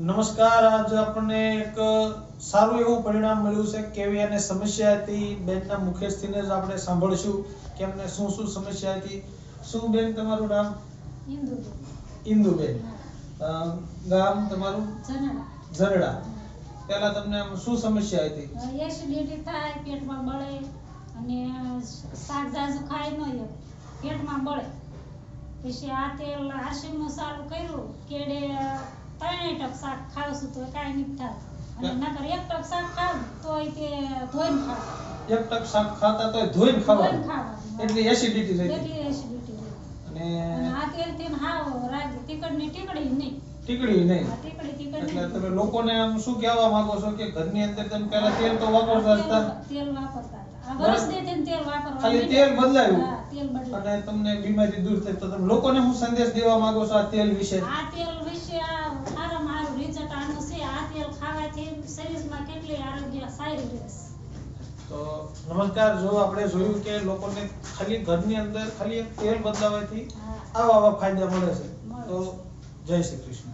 નમસ્કાર. આજ આપણને એક સારું એવું પરિણામ મળ્યું છે. કેવી અને સમસ્યા હતી બેનના મુખેથીને જ આપણે સાંભળશું કે એમને શું શું સમસ્યા હતી. શું બેન તમારું નામ? ઇન્દુબેન. ઇન્દુબેન. ગામ તમારું? ઝરડા. પહેલા તમને શું સમસ્યા હતી? એસિડિટી થાય, પેટમાં બળે અને શાક જાજુ ખાય ન પેટમાં બળે. પછી આ તેલ આશીમનું સારું કર્યું કેડે 3 ટક શાક ખાવશું તો કાંઈ નહીં થાય અને નકર 1 ટક શાક ખાવ તોય તે ધોઈને ખાવ. 1 ટક શાક ખાતા તોય ધોઈને ખાવાનું. એટલે એસિડિટી થઈ. એટલે એસિડિટી અને આ તેલ થી હાવ રાગ ટીકડની ટીકડી નહીં. ટીકડી નહીં. ટીકડી એટલે તમે લોકોને આમ શું કહેવા માંગો છો કે ઘરની અંદર તમે પહેલા તેલ તો વાપરતા હતા? તેલ વાપરતા હતા. આ વર્ષ દે તેલ વાપરવા. ખાલી તેલ બદલાયું. હા, તેલ બદલાયું. અને તમને બીમારી દૂર થઈ. તો તમે લોકોને શું સંદેશ દેવા માંગો છો આ તેલ વિશે? આ તેલ વિશે આ સારામાં સારું રિઝલ્ટ આનું છે. આ તેલ ખાવાથી શરીરમાં કેટલી આરોગ્ય સારી રહેશે. તો નમસ્કાર. જો આપણે જોયું કે લોકોને ખાલી ઘરની અંદર ખાલી એક તેલ બદલાવાથી આવા ફાયદા મળે છે. તો જય શ્રી કૃષ્ણ.